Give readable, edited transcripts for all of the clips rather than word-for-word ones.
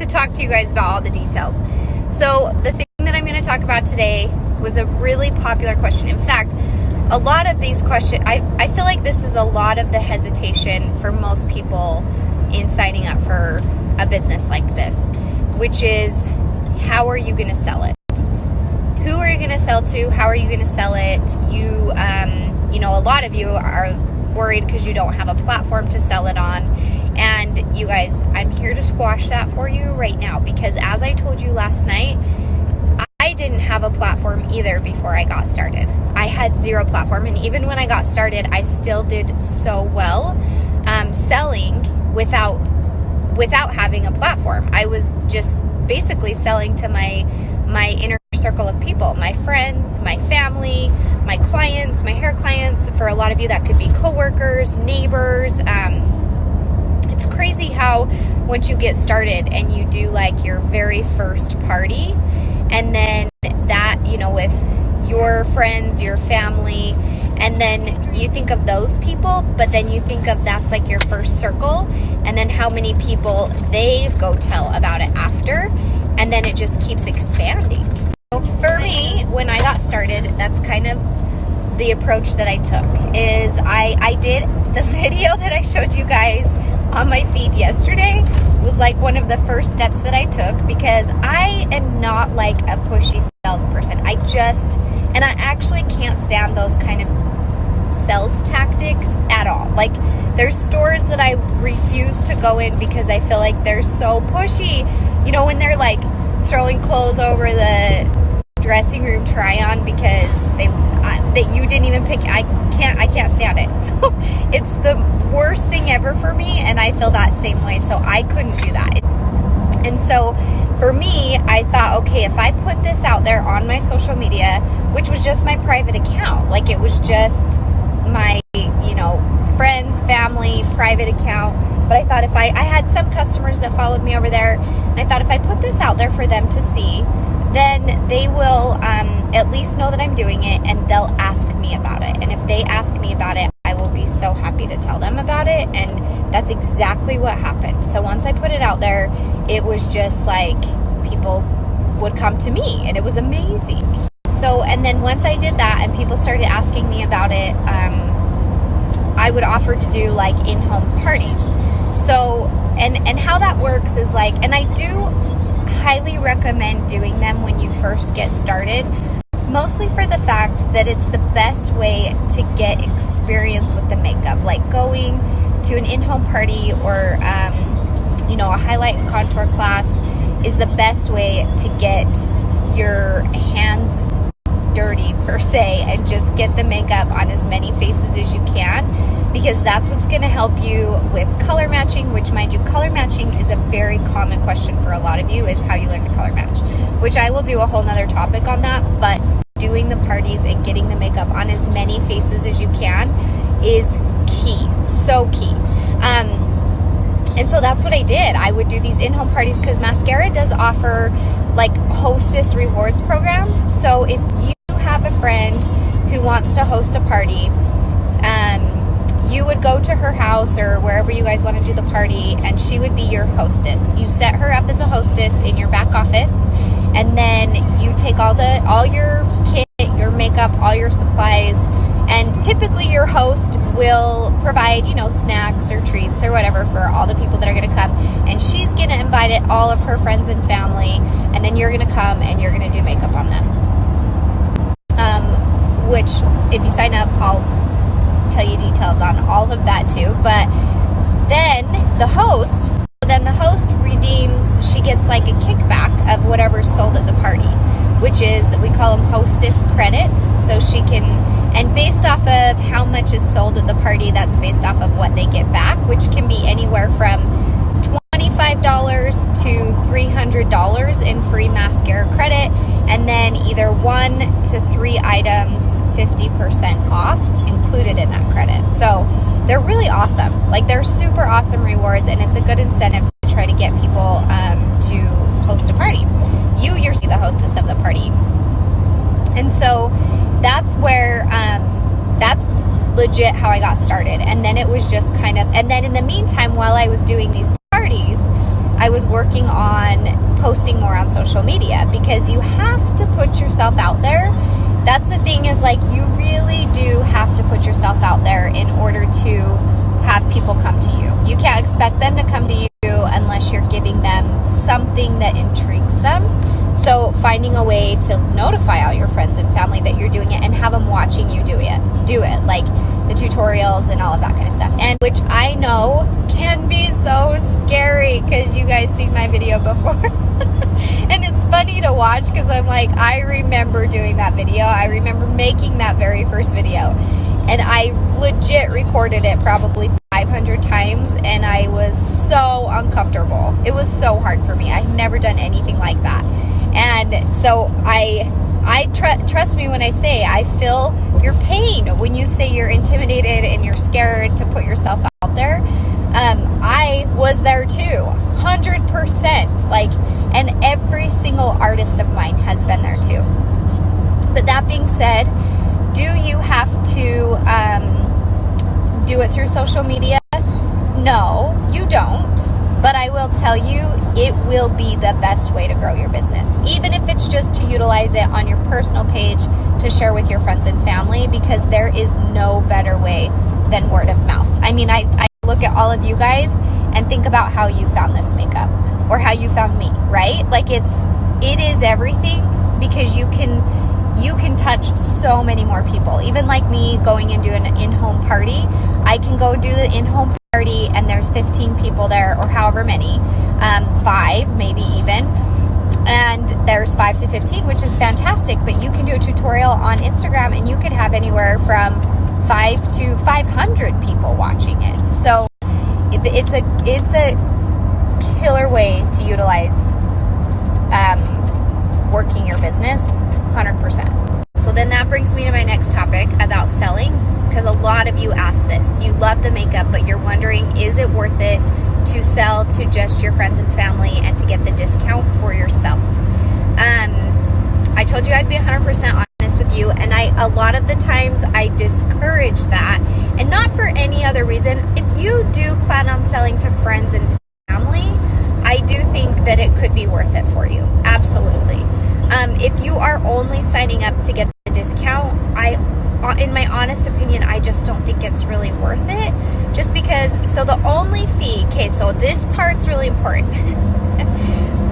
talk to you guys about all the details. So the thing that I'm going to talk about today was a really popular question. In fact, a lot of these questions, I feel like this is a lot of the hesitation for most people in signing up for a business like this, which is, how are you going to sell it? Who are you going to sell to? How are you going to sell it? You know, a lot of you are worried because you don't have a platform to sell it on. And you guys, I'm here to squash that for you right now, because as I told you last night, I didn't have a platform either before I got started. I had zero platform, and even when I got started, I still did so well selling without having a platform. I was just basically selling to my inner circle of people, my friends, my family, my clients, my hair clients. For a lot of you, that could be coworkers, neighbors. It's crazy how once you get started and you do like your very first party, and then that, you know, with your friends, your family, and then you think of those people, but then you think of that's like your first circle, and then how many people they go tell about it after, and then it just keeps expanding. So for me, when I got started, that's kind of the approach that I took. Is I did the video that I showed you guys on my feed yesterday was like one of the first steps that I took, because I am not like a pushy salesperson. I actually can't stand those kind of sales tactics at all. Like, there's stores that I refuse to go in because I feel like they're so pushy. You know, when they're like throwing clothes over the dressing room try on because that you didn't even pick. I can't stand it. So it's the worst thing ever for me, and I feel that same way. So I couldn't do that. And so for me, I thought, okay, if I put this out there on my social media, which was just my private account, like it was just my, you know, friends, family, private account. But I thought if I had some customers that followed me over there, and I thought if I put this out there for them to see, then they will at least know that I'm doing it, and they'll ask me about it. And if they ask me about it, I will be so happy to tell them about it. And that's exactly what happened. So once I put it out there, it was just like people would come to me, and it was amazing. So, and then once I did that and people started asking me about it, I would offer to do like in-home parties. So, and how that works is like, and I do highly recommend doing them when you first get started, mostly for the fact that it's the best way to get experience with the makeup. Like going to an in-home party or, you know, a highlight and contour class is the best way to get your hands dirty per se, and just get the makeup on as many faces as you can, because that's what's going to help you with color matching, which, mind you, color matching is a very common question for a lot of you, is how you learn to color match, which I will do a whole nother topic on that. But doing the parties and getting the makeup on as many faces as you can is key, so key. And so that's what I did. I would do these in-home parties because Maskcara does offer like hostess rewards programs. So if you have a friend who wants to host a party, you would go to her house or wherever you guys want to do the party, and she would be your hostess. You set her up as a hostess in your back office, and then you take all your kit, your makeup, all your supplies, and typically your host will provide, you know, snacks or treats or whatever for all the people that are going to come, and she's going to invite all of her friends and family, and then you're going to come and you're going to do makeup on them. Which, if you sign up, I'll tell you details on all of that too. But then the host redeems, she gets like a kickback of whatever's sold at the party, which is, we call them hostess credits. So she can, and based off of how much is sold at the party, that's based off of what they get back, which can be anywhere from $25 to $300 in free Maskcara credit, and then either 1 to 3 items 50% off included in that credit. So they're really awesome. Like, they're super awesome rewards, and it's a good incentive to try to get people to host a party. You're the hostess of the party. And so that's where that's legit how I got started. And then it was just kind of, and then in the meantime, while I was doing these parties, I was working on posting more on social media, because you have to put yourself out there. That's the thing, is like, you really do have to put yourself out there in order to have people come to you. You can't expect them to come to you unless you're giving them something that intrigues them. So finding a way to notify all your friends and family that you're doing it, and have them watching you do it, like the tutorials and all of that kind of stuff. And which I know can be so scary, because you guys seen my video before. And it's funny to watch, because I'm like, I remember doing that video. I remember making that very first video, and I legit recorded it probably 500 times, and I was so uncomfortable. It was so hard for me. I've never done anything like that. And so trust me when I say I feel your pain when you say you're intimidated and you're scared to put yourself out there. I was there too, 100%. Like, and every single artist of mine has been there too. But that being said, do you have to do it through social media? No, you don't. But I will tell you, it will be the best way to grow your business. Even if it's just to utilize it on your personal page to share with your friends and family, because there is no better way than word of mouth. I mean, I look at all of you guys and think about how you found this makeup, or how you found me, right? Like, it is everything, because you can touch so many more people. Even like me going and doing an in-home party, I can go do the in-home party and there's 15 people there, or however many, 5 maybe even, and there's 5 to 15, which is fantastic. But you can do a tutorial on Instagram and you could have anywhere from 5 to 500 people watching it. So it's a killer way to utilize working your business, 100%. So then that brings me to my next topic about selling, because a lot of you ask this. You love the makeup, but you're wondering, is it worth it to sell to just your friends and family and to get the discount for yourself? I told you I'd be 100% honest with you, and a lot of the times I discourage that, and not for any other reason. If you do plan on selling to friends and family, I do think that it could be worth it for you. Absolutely. If you are only signing up to get the discount, in my honest opinion, I just don't think it's really worth it. Just because, so the only fee, okay, so this part's really important.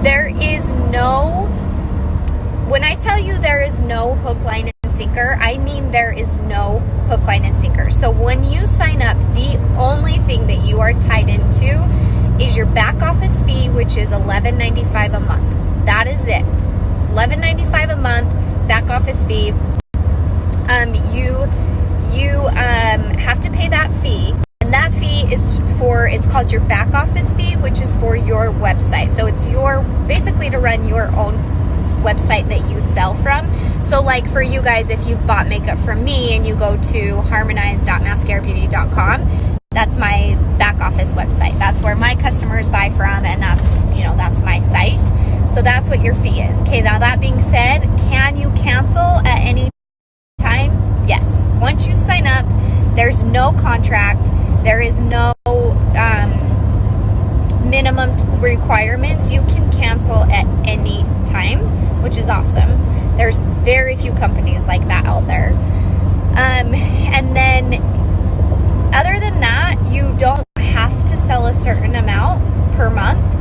There is no, when I tell you there is no hook, line, and sinker, I mean there is no hook, line, and sinker. So when you sign up, the only thing that you are tied into is your back office fee, which is $11.95 a month. That is it. $11.95 a month, back office fee. You have to pay that fee, and that fee is it's called your back office fee, which is for your website. So it's basically to run your own website that you sell from. So like for you guys, if you've bought makeup from me and you go to harmonize.mascarabeauty.com, that's my back office website. That's where my customers buy from, and that's my site. So that's what your fee is. Okay, now that being said, can you cancel at any time? Yes. Once you sign up, there's no contract. There is no minimum requirements. You can cancel at any time, which is awesome. There's very few companies like that out there. And then other than that, you don't have to sell a certain amount per month.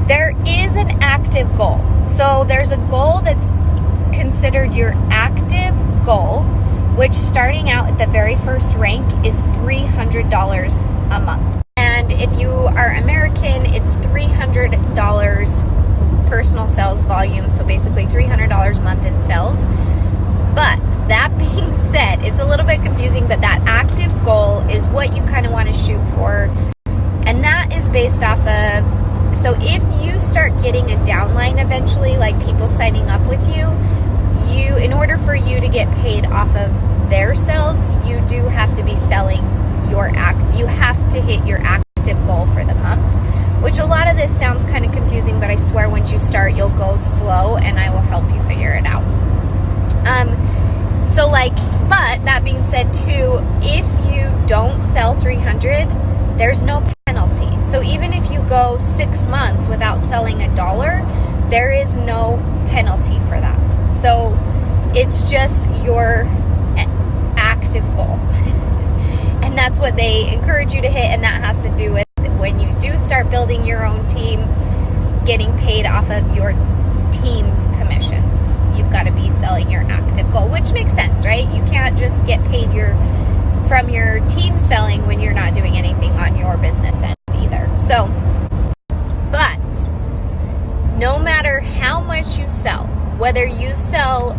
There is an active goal. So there's a goal that's considered your active goal, which starting out at the very first rank is $300 a month. And if you are American, it's $300 personal sales volume. So basically $300 a month in sales. But that being said, it's a little bit confusing, but that active goal is what you kind of want to shoot for. And that is based off of, so if you start getting a downline eventually, like people signing up with you, in order for you to get paid off of their sales, you do have to be selling you have to hit your active goal for the month, which a lot of this sounds kind of confusing, but I swear once you start, you'll go slow and I will help you figure it out. But that being said too, if you don't sell 300, there's no penalty. So even if you go go 6 months without selling $1, there is no penalty for that. So it's just your active goal. And that's what they encourage you to hit, and that has to do with when you do start building your own team, getting paid off of your team's commissions. You've got to be selling your active goal, which makes sense, right? You can't just get paid from your team selling when you're not doing anything on your business end either. So, but no matter how much you sell, whether you sell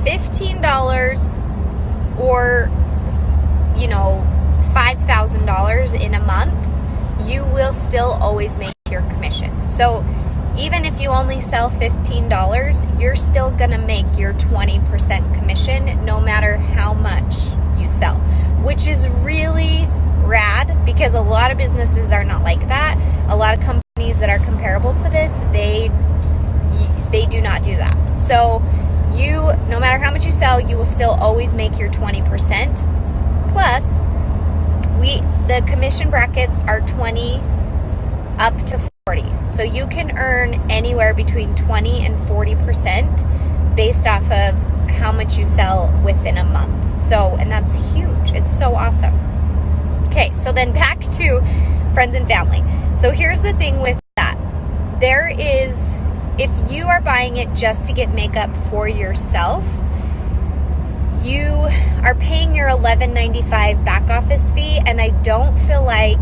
$15 or, $5,000 in a month, you will still always make your commission. So even if you only sell $15, you're still going to make your 20% commission no matter how much you sell, which is really rad because a lot of businesses are not like that. A lot of companies that are comparable to this, they do not do that. So no matter how much you sell, you will still always make your 20%. Plus, the commission brackets are 20 up to 40. So you can earn anywhere between 20 and 40% based off of how much you sell within a month. So, and that's huge. It's so awesome. Okay, so then back to friends and family. So here's the thing with that. If you are buying it just to get makeup for yourself, you are paying your $11.95 back office fee, and I don't feel like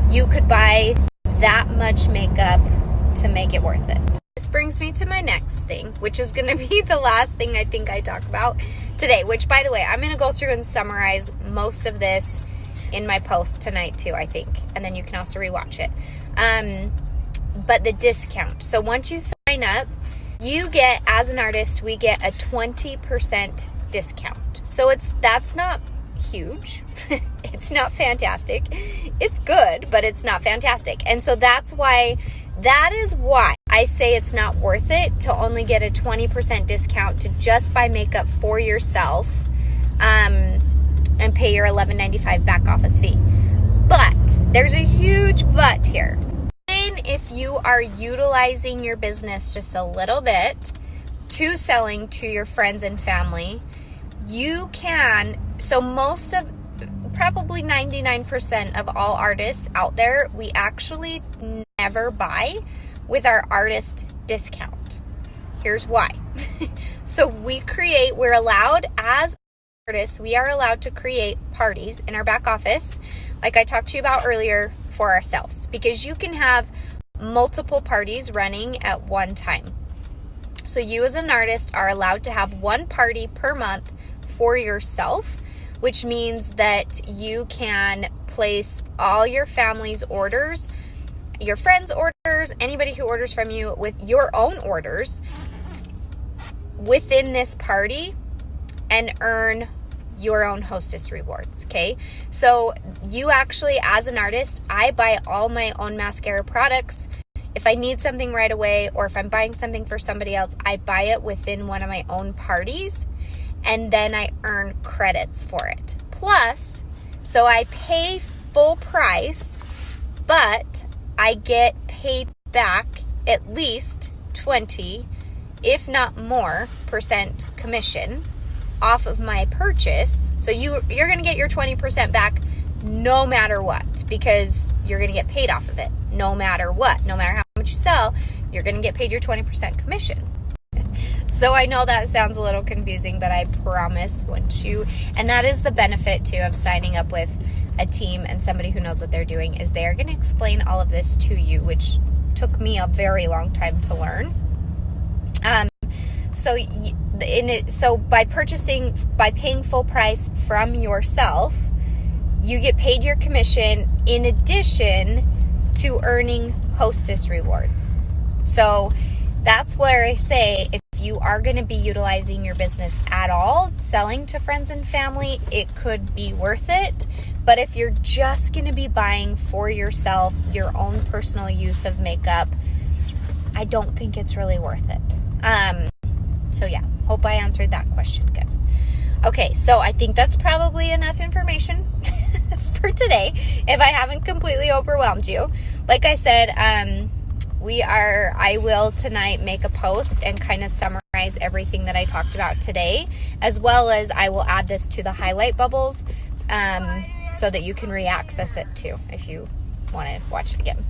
you could buy that much makeup to make it worth it. This brings me to my next thing, which is going to be the last thing I think I talk about today, which, by the way, I'm going to go through and summarize most of this in my post tonight too, I think, and then you can also rewatch it. But the discount. So once you sign up, you get, as an artist, we get a 20% discount. So that's not huge. It's not fantastic. It's good, but it's not fantastic. And so that is why I say it's not worth it to only get a 20% discount to just buy makeup for yourself, and pay your $11.95 back office fee. But there's a huge but here. Even if you are utilizing your business just a little bit to selling to your friends and family, you can, so probably 99% of all artists out there, we actually never buy with our artist discount. Here's why. So we're allowed as artists, we are allowed to create parties in our back office, like I talked to you about earlier, for ourselves, because you can have multiple parties running at one time. So you as an artist are allowed to have one party per month for yourself, which means that you can place all your family's orders, your friends' orders, anybody who orders from you with your own orders within this party and earn your own hostess rewards, okay? So you actually, as an artist, I buy all my own mascara products. If I need something right away, or if I'm buying something for somebody else, I buy it within one of my own parties, and then I earn credits for it. Plus, so I pay full price, but I get paid back at least 20, if not more, percent commission off of my purchase. So you're going to get your 20% back no matter what, because you're going to get paid off of it no matter what. No matter how much you sell, you're going to get paid your 20% commission. So I know that sounds a little confusing, but I promise and that is the benefit too of signing up with a team and somebody who knows what they're doing, is they are going to explain all of this to you, which took me a very long time to learn. So by paying full price from yourself, you get paid your commission in addition to earning hostess rewards. So that's where I say, if you are going to be utilizing your business at all, selling to friends and family, it could be worth it. But if you're just going to be buying for yourself, your own personal use of makeup, I don't think it's really worth it. So yeah, hope I answered that question good. Okay, so I think that's probably enough information for today if I haven't completely overwhelmed you. Like I said, I will tonight make a post and kind of summarize everything that I talked about today, as well as I will add this to the highlight bubbles so that you can re-access it too if you want to watch it again.